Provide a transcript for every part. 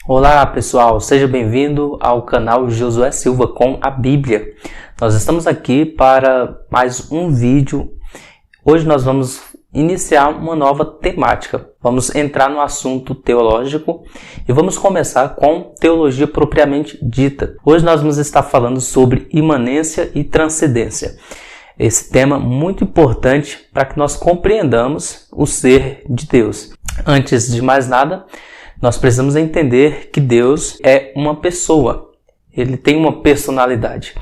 Olá pessoal, seja bem-vindo ao canal Josué Silva com a Bíblia. Nós estamos aqui para mais um vídeo. Hoje nós vamos iniciar uma nova temática. Vamos entrar no assunto teológico e vamos começar com teologia propriamente dita. Hoje nós vamos estar falando sobre imanência e transcendência. Esse tema muito importante para que nós compreendamos o ser de Deus. Antes de mais nada, nós precisamos entender que Deus é uma pessoa. Ele tem uma personalidade.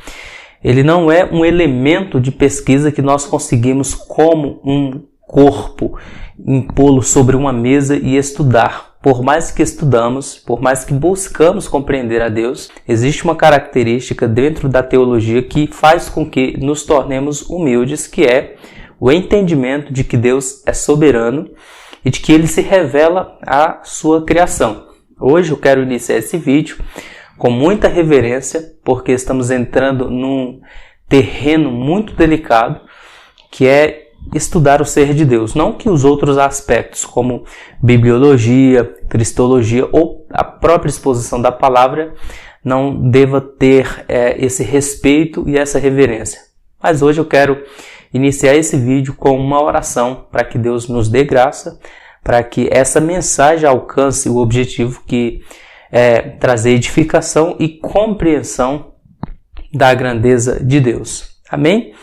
Ele não é um elemento de pesquisa que nós conseguimos, como um corpo, impô-lo sobre uma mesa e estudar. Por mais que estudamos, por mais que buscamos compreender a Deus, existe uma característica dentro da teologia que faz com que nos tornemos humildes, que é o entendimento de que Deus é soberano e de que Ele se revela à sua criação. Hoje eu quero iniciar esse vídeo com muita reverência, porque estamos entrando num terreno muito delicado, que é estudar o ser de Deus. Não que os outros aspectos, como bibliologia, cristologia ou a própria exposição da palavra, não deva ter esse respeito e essa reverência. Mas hoje eu quero iniciar esse vídeo com uma oração para que Deus nos dê graça, para que essa mensagem alcance o objetivo que é trazer edificação e compreensão da grandeza de Deus. Amém?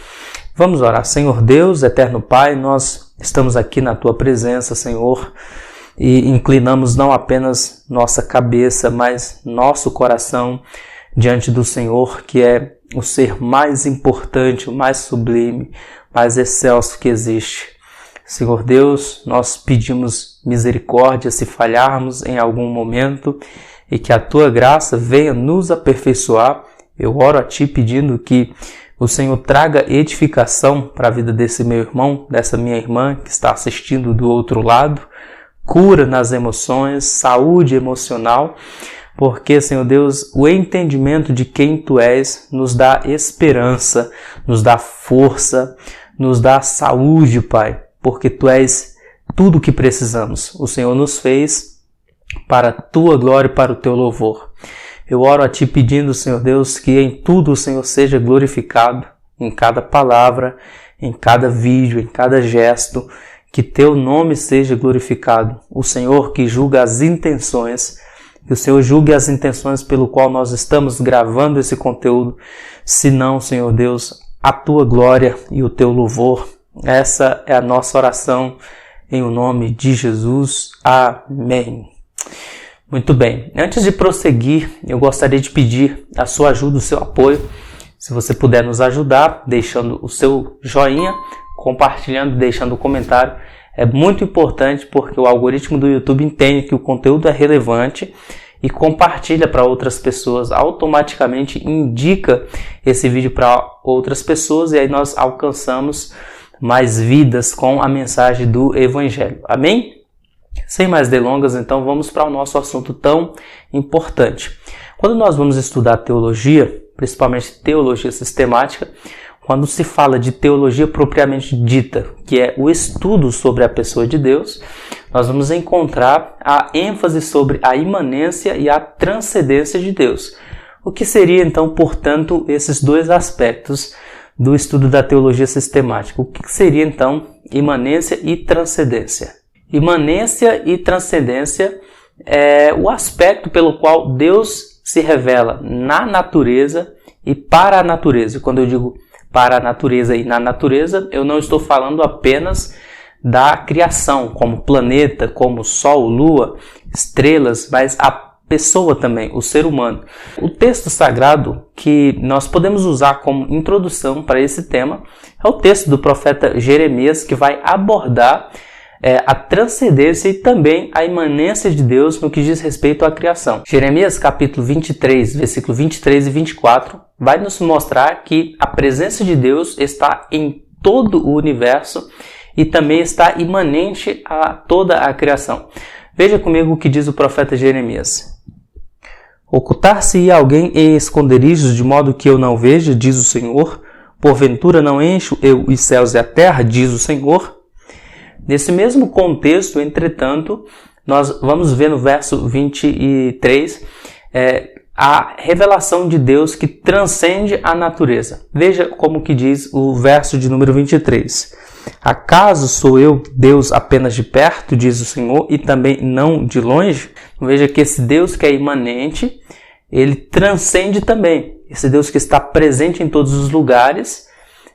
Vamos orar. Senhor Deus, eterno Pai, nós estamos aqui na Tua presença, Senhor, e inclinamos não apenas nossa cabeça, mas nosso coração diante do Senhor, que é o ser mais importante, o mais sublime, mais excelso que existe. Senhor Deus, nós pedimos misericórdia se falharmos em algum momento e que a Tua graça venha nos aperfeiçoar. Eu oro a Ti pedindo que o Senhor traga edificação para a vida desse meu irmão, dessa minha irmã que está assistindo do outro lado, cura nas emoções, saúde emocional, porque, Senhor Deus, o entendimento de quem Tu és nos dá esperança, nos dá força, nos dá saúde, Pai, porque Tu és tudo o que precisamos. O Senhor nos fez para a Tua glória e para o Teu louvor. Eu oro a Ti pedindo, Senhor Deus, que em tudo o Senhor seja glorificado, em cada palavra, em cada vídeo, em cada gesto, que Teu nome seja glorificado. O Senhor que julga as intenções, que o Senhor julgue as intenções pelo qual nós estamos gravando esse conteúdo, senão, Senhor Deus, a Tua glória e o Teu louvor. Essa é a nossa oração em o nome de Jesus. Amém. Muito bem, antes de prosseguir, eu gostaria de pedir a sua ajuda, o seu apoio. Se você puder nos ajudar, deixando o seu joinha, compartilhando, deixando o comentário. É muito importante porque o algoritmo do YouTube entende que o conteúdo é relevante e compartilha para outras pessoas, automaticamente indica esse vídeo para outras pessoas e aí nós alcançamos mais vidas com a mensagem do Evangelho. Amém? Sem mais delongas, então vamos para o nosso assunto tão importante. Quando nós vamos estudar teologia, principalmente teologia sistemática, quando se fala de teologia propriamente dita, que é o estudo sobre a pessoa de Deus, nós vamos encontrar a ênfase sobre a imanência e a transcendência de Deus. O que seria então, portanto, esses dois aspectos do estudo da teologia sistemática? O que seria então imanência e transcendência? Imanência e transcendência é o aspecto pelo qual Deus se revela na natureza e para a natureza. Quando eu digo para a natureza e na natureza, eu não estou falando apenas da criação, como planeta, como sol, lua, estrelas, mas a pessoa também, o ser humano. O texto sagrado que nós podemos usar como introdução para esse tema é o texto do profeta Jeremias, que vai abordar a transcendência e também a imanência de Deus no que diz respeito à criação. Jeremias capítulo 23, versículo 23 e 24, vai nos mostrar que a presença de Deus está em todo o universo e também está imanente a toda a criação. Veja comigo o que diz o profeta Jeremias. Ocultar-se-ia alguém em esconderijos de modo que eu não veja, diz o Senhor? Porventura não encho eu os céus e a terra, diz o Senhor? Nesse mesmo contexto, entretanto, nós vamos ver no verso 23 a revelação de Deus que transcende a natureza. Veja como que diz o verso de número 23. Acaso sou eu Deus apenas de perto, diz o Senhor, e também não de longe? Veja que esse Deus que é imanente, ele transcende também. Esse Deus que está presente em todos os lugares,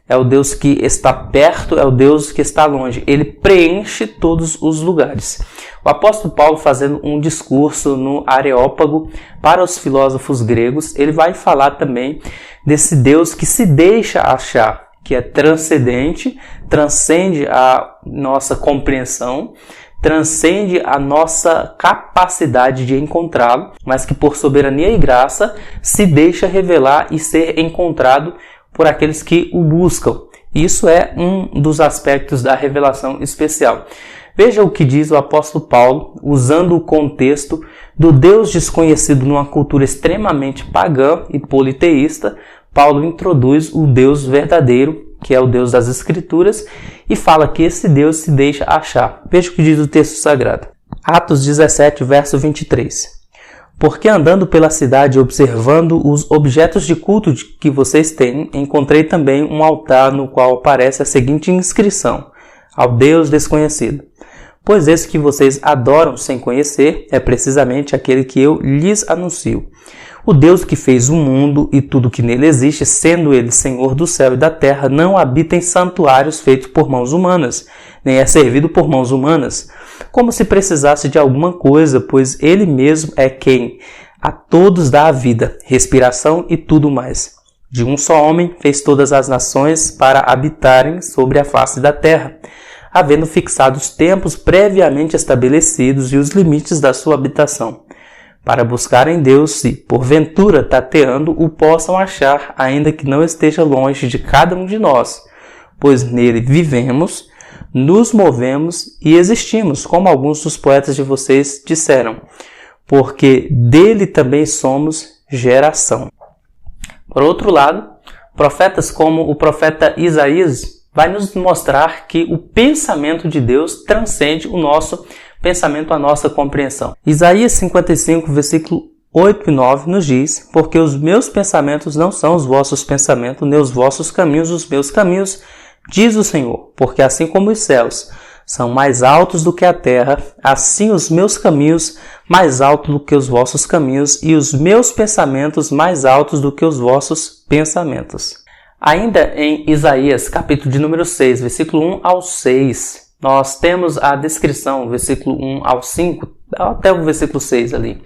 é o Deus que está perto, é o Deus que está longe. Ele preenche todos os lugares. O apóstolo Paulo, fazendo um discurso no Areópago para os filósofos gregos, ele vai falar também desse Deus que se deixa achar, que é transcendente, transcende a nossa compreensão, transcende a nossa capacidade de encontrá-lo, mas que por soberania e graça se deixa revelar e ser encontrado por aqueles que o buscam. Isso é um dos aspectos da revelação especial. Veja o que diz o apóstolo Paulo, usando o contexto do Deus desconhecido numa cultura extremamente pagã e politeísta. Paulo introduz o Deus verdadeiro, que é o Deus das Escrituras, e fala que esse Deus se deixa achar. Veja o que diz o texto sagrado. Atos 17, verso 23. Porque andando pela cidade observando os objetos de culto que vocês têm, encontrei também um altar no qual aparece a seguinte inscrição: ao Deus desconhecido. Pois esse que vocês adoram sem conhecer é precisamente aquele que eu lhes anuncio. O Deus que fez o mundo e tudo que nele existe, sendo ele Senhor do céu e da terra, não habita em santuários feitos por mãos humanas, nem é servido por mãos humanas, como se precisasse de alguma coisa, pois ele mesmo é quem a todos dá a vida, respiração e tudo mais. De um só homem fez todas as nações para habitarem sobre a face da terra, havendo fixado os tempos previamente estabelecidos e os limites da sua habitação, para buscarem Deus, se, porventura, tateando, o possam achar, ainda que não esteja longe de cada um de nós, pois nele vivemos, nos movemos e existimos, como alguns dos poetas de vocês disseram, porque dele também somos geração. Por outro lado, profetas como o profeta Isaías vai nos mostrar que o pensamento de Deus transcende o nosso pensamento, a nossa compreensão. Isaías 55, versículo 8 e 9 nos diz: porque os meus pensamentos não são os vossos pensamentos, nem os vossos caminhos os meus caminhos, diz o Senhor. Porque assim como os céus são mais altos do que a terra, assim os meus caminhos mais altos do que os vossos caminhos, e os meus pensamentos mais altos do que os vossos pensamentos. Ainda em Isaías, capítulo de número 6, versículo 1 ao 6, nós temos a descrição, versículo 1 ao 5, até o versículo 6 ali.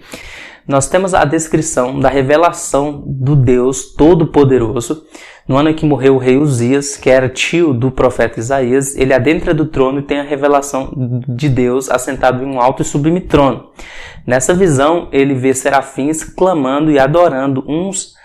Nós temos a descrição da revelação do Deus Todo-Poderoso. No ano em que morreu o rei Uzias, que era tio do profeta Isaías, ele adentra do trono e tem a revelação de Deus assentado em um alto e sublime trono. Nessa visão, ele vê serafins clamando e adorando uns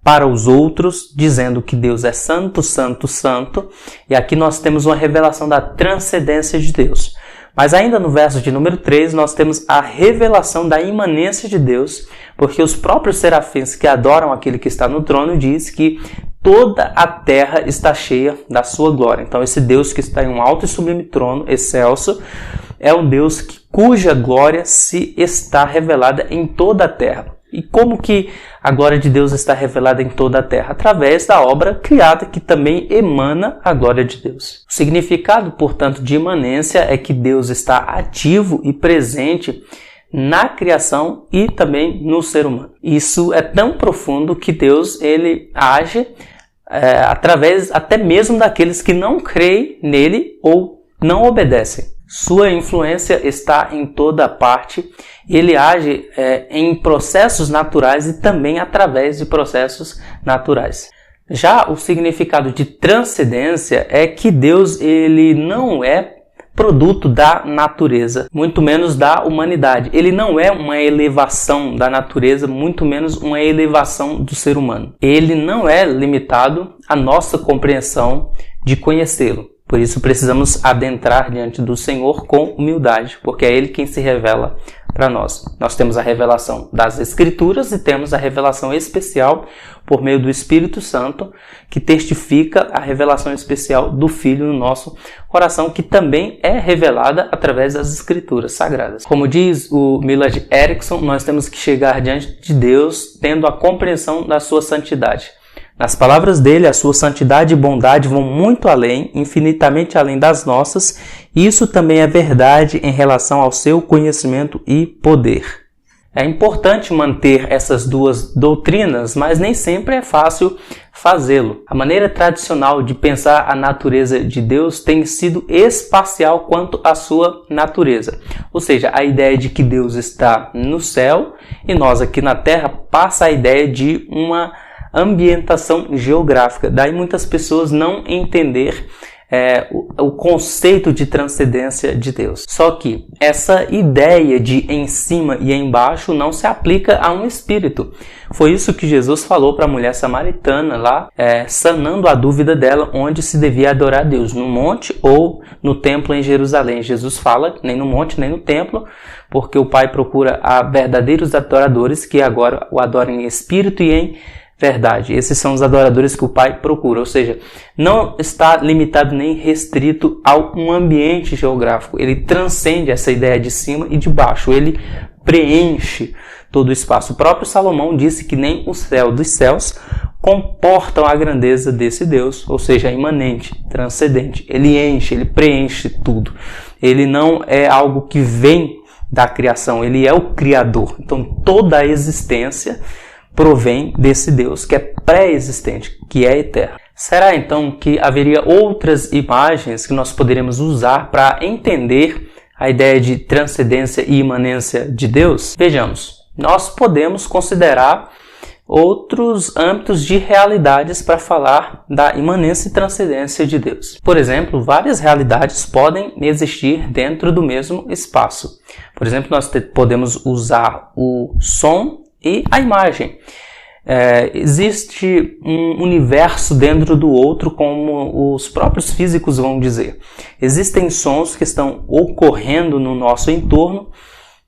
para os outros, dizendo que Deus é santo, santo, santo. E aqui nós temos uma revelação da transcendência de Deus. Mas ainda no verso de número 3, nós temos a revelação da imanência de Deus, porque os próprios serafins que adoram aquele que está no trono diz que toda a terra está cheia da sua glória. Então esse Deus que está em um alto e sublime trono, excelso, é um Deus cuja glória se está revelada em toda a terra. E como que a glória de Deus está revelada em toda a terra? Através da obra criada, que também emana a glória de Deus. O significado, portanto, de imanência é que Deus está ativo e presente na criação e também no ser humano. Isso é tão profundo que Deus ele age através até mesmo daqueles que não creem nele ou não obedecem. Sua influência está em toda parte. Ele age em processos naturais e também através de processos naturais. Já o significado de transcendência é que Deus ele não é produto da natureza, muito menos da humanidade. Ele não é uma elevação da natureza, muito menos uma elevação do ser humano. Ele não é limitado à nossa compreensão de conhecê-lo. Por isso precisamos adentrar diante do Senhor com humildade, porque é Ele quem se revela para nós. Nós temos a revelação das Escrituras e temos a revelação especial por meio do Espírito Santo, que testifica a revelação especial do Filho no nosso coração, que também é revelada através das Escrituras Sagradas. Como diz o Millard Erickson, nós temos que chegar diante de Deus tendo a compreensão da sua santidade. Nas palavras dele, a sua santidade e bondade vão muito além, infinitamente além das nossas, e isso também é verdade em relação ao seu conhecimento e poder. É importante manter essas duas doutrinas, mas nem sempre é fácil fazê-lo. A maneira tradicional de pensar a natureza de Deus tem sido espacial quanto à sua natureza. Ou seja, a ideia de que Deus está no céu e nós aqui na terra passa a ideia de uma ambientação geográfica. Daí muitas pessoas não entender o conceito de transcendência de Deus. Só que essa ideia de em cima e embaixo não se aplica a um espírito. Foi isso que Jesus falou para a mulher samaritana lá, sanando a dúvida dela onde se devia adorar a Deus, no monte ou no templo em Jerusalém. Jesus fala nem no monte nem no templo, porque o Pai procura a verdadeiros adoradores que agora o adorem em espírito e em verdade. Esses são os adoradores que o Pai procura, ou seja, não está limitado nem restrito a um ambiente geográfico. Ele transcende essa ideia de cima e de baixo, ele preenche todo o espaço. O próprio Salomão disse que nem o céu dos céus comportam a grandeza desse Deus, ou seja, imanente, transcendente. Ele enche, ele preenche tudo. Ele não é algo que vem da criação, ele é o Criador. Então toda a existência provém desse Deus que é pré-existente, que é eterno. Será então que haveria outras imagens que nós poderíamos usar para entender a ideia de transcendência e imanência de Deus? Vejamos, nós podemos considerar outros âmbitos de realidades para falar da imanência e transcendência de Deus. Por exemplo, várias realidades podem existir dentro do mesmo espaço. Por exemplo, nós podemos usar o som e a imagem. Existe um universo dentro do outro, como os próprios físicos vão dizer. Existem sons que estão ocorrendo no nosso entorno,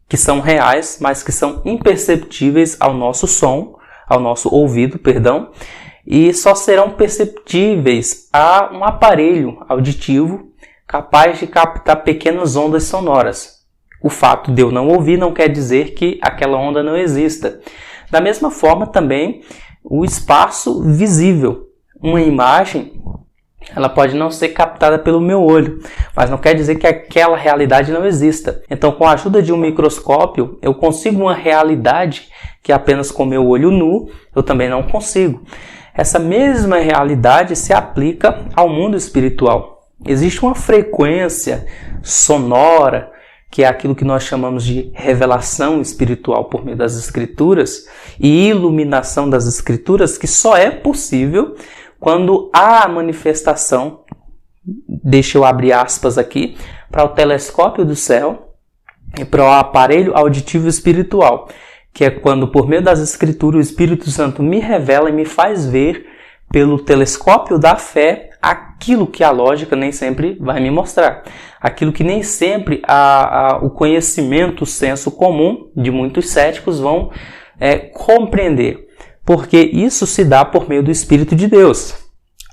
que são reais, mas que são imperceptíveis ao nosso ouvido, e só serão perceptíveis a um aparelho auditivo capaz de captar pequenas ondas sonoras. O fato de eu não ouvir não quer dizer que aquela onda não exista. Da mesma forma também o espaço visível. Uma imagem, ela pode não ser captada pelo meu olho, mas não quer dizer que aquela realidade não exista. Então, com a ajuda de um microscópio, eu consigo uma realidade que apenas com meu olho nu eu também não consigo. Essa mesma realidade se aplica ao mundo espiritual. Existe uma frequência sonora, que é aquilo que nós chamamos de revelação espiritual por meio das Escrituras e iluminação das Escrituras, que só é possível quando há a manifestação, deixa eu abrir aspas aqui, para o telescópio do céu e para o aparelho auditivo espiritual, que é quando por meio das Escrituras o Espírito Santo me revela e me faz ver pelo telescópio da fé aquilo que a lógica nem sempre vai me mostrar. Aquilo que nem sempre o conhecimento, o senso comum de muitos céticos vão compreender. Porque isso se dá por meio do Espírito de Deus.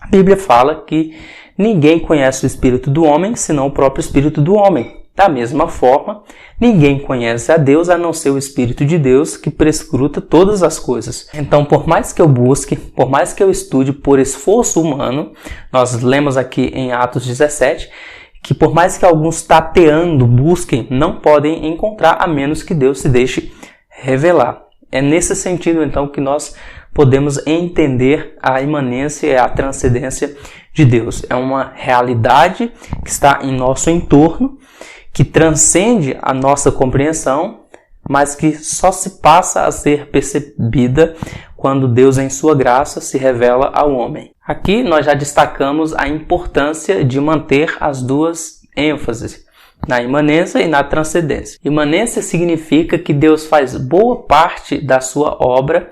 A Bíblia fala que ninguém conhece o Espírito do homem, senão o próprio Espírito do homem. Da mesma forma, ninguém conhece a Deus a não ser o Espírito de Deus que prescruta todas as coisas. Então, por mais que eu busque, por mais que eu estude por esforço humano, nós lemos aqui em Atos 17, que por mais que alguns tateando busquem, não podem encontrar a menos que Deus se deixe revelar. É nesse sentido, então, que nós podemos entender a imanência e a transcendência de Deus. É uma realidade que está em nosso entorno, que transcende a nossa compreensão, mas que só se passa a ser percebida quando Deus, em sua graça, se revela ao homem. Aqui nós já destacamos a importância de manter as duas ênfases, na imanência e na transcendência. Imanência significa que Deus faz boa parte da sua obra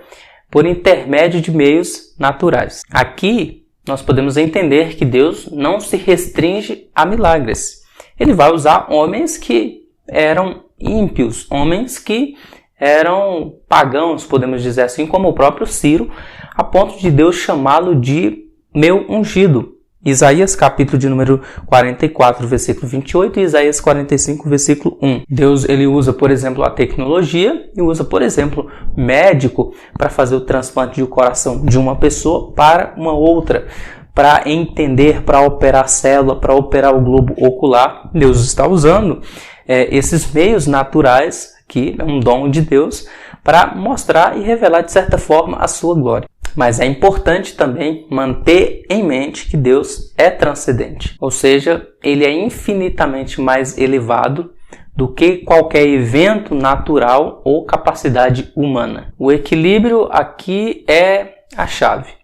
por intermédio de meios naturais. Aqui nós podemos entender que Deus não se restringe a milagres. Ele vai usar homens que eram ímpios, homens que eram pagãos, podemos dizer assim, como o próprio Ciro, a ponto de Deus chamá-lo de meu ungido. Isaías capítulo de número 44, versículo 28 e Isaías 45, versículo 1. Deus ele usa, por exemplo, a tecnologia e usa, por exemplo, médico para fazer o transplante de coração de uma pessoa para uma outra, para entender, para operar a célula, para operar o globo ocular. Deus está usando esses meios naturais, que é um dom de Deus, para mostrar e revelar de certa forma a sua glória. Mas é importante também manter em mente que Deus é transcendente, ou seja, ele é infinitamente mais elevado do que qualquer evento natural ou capacidade humana. O equilíbrio aqui é a chave.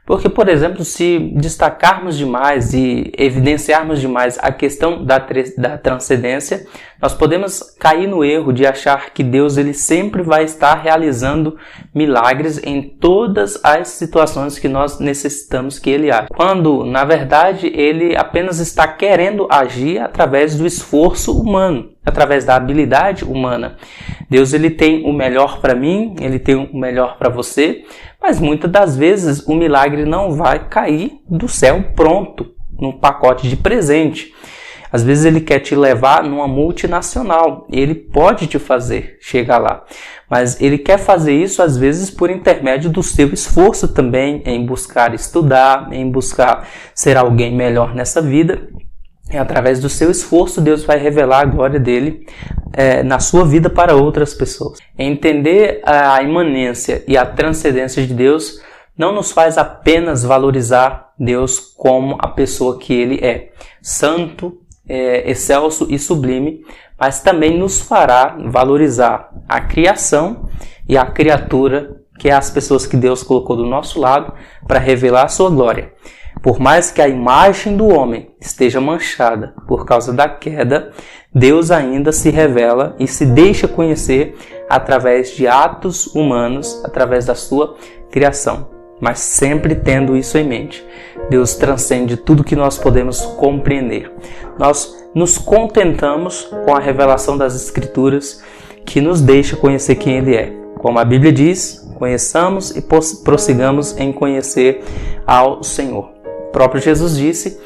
Porque, por exemplo, se destacarmos demais e evidenciarmos demais a questão da transcendência, nós podemos cair no erro de achar que Deus ele sempre vai estar realizando milagres em todas as situações que nós necessitamos que Ele haja. Quando, na verdade, Ele apenas está querendo agir através do esforço humano, através da habilidade humana. Deus ele tem o melhor para mim, Ele tem o melhor para você, mas muitas das vezes o milagre não vai cair do céu pronto, num pacote de presente. Às vezes Ele quer te levar numa multinacional, Ele pode te fazer chegar lá, mas Ele quer fazer isso às vezes por intermédio do seu esforço também, em buscar estudar, em buscar ser alguém melhor nessa vida. E através do seu esforço, Deus vai revelar a glória dele na sua vida para outras pessoas. Entender a imanência e a transcendência de Deus não nos faz apenas valorizar Deus como a pessoa que Ele é, santo, excelso e sublime, mas também nos fará valorizar a criação e a criatura, que é as pessoas que Deus colocou do nosso lado para revelar a sua glória. Por mais que a imagem do homem esteja manchada por causa da queda, Deus ainda se revela e se deixa conhecer através de atos humanos, através da sua criação. Mas sempre tendo isso em mente. Deus transcende tudo que nós podemos compreender. Nós nos contentamos com a revelação das Escrituras que nos deixa conhecer quem Ele é. Como a Bíblia diz, conheçamos e prossigamos em conhecer ao Senhor. O próprio Jesus disse,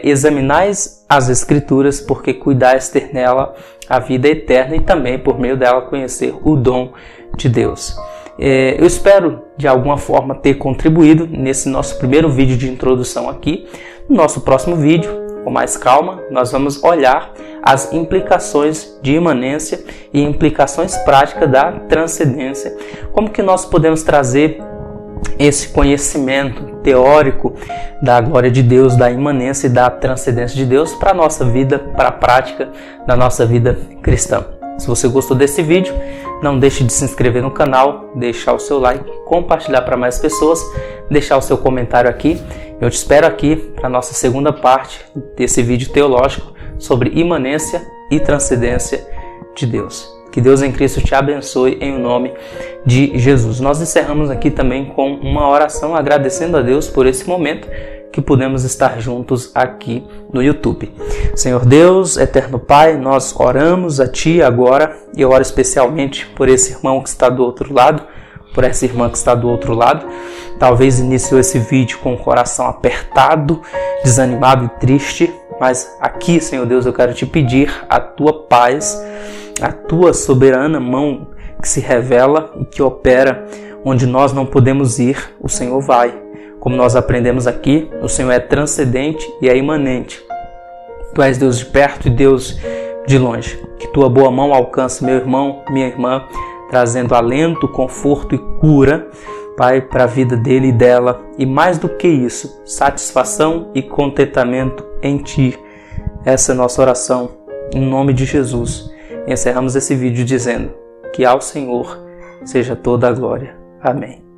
examinais as Escrituras, porque cuidais ter nela a vida eterna e também por meio dela conhecer o dom de Deus. Eu espero de alguma forma ter contribuído nesse nosso primeiro vídeo de introdução aqui. No nosso próximo vídeo, com mais calma, nós vamos olhar as implicações de imanência e implicações práticas da transcendência. Como que nós podemos trazer esse conhecimento teórico da glória de Deus, da imanência e da transcendência de Deus para a nossa vida, para a prática da nossa vida cristã. Se você gostou desse vídeo, não deixe de se inscrever no canal, deixar o seu like, compartilhar para mais pessoas, deixar o seu comentário aqui. Eu te espero aqui para a nossa segunda parte desse vídeo teológico sobre imanência e transcendência de Deus. Que Deus em Cristo te abençoe em nome de Jesus. Nós encerramos aqui também com uma oração agradecendo a Deus por esse momento que pudemos estar juntos aqui no YouTube. Senhor Deus, eterno Pai, nós oramos a Ti agora e eu oro especialmente por esse irmão que está do outro lado, por essa irmã que está do outro lado. Talvez iniciou esse vídeo com o coração apertado, desanimado e triste, mas aqui, Senhor Deus, eu quero Te pedir a Tua paz, a Tua soberana mão que se revela e que opera onde nós não podemos ir, o Senhor vai. Como nós aprendemos aqui, o Senhor é transcendente e é imanente. Tu és Deus de perto e Deus de longe. Que Tua boa mão alcance meu irmão, minha irmã, trazendo alento, conforto e cura, Pai, para a vida dele e dela. E mais do que isso, satisfação e contentamento em Ti. Essa é a nossa oração, em nome de Jesus. Encerramos esse vídeo dizendo que ao Senhor seja toda a glória. Amém.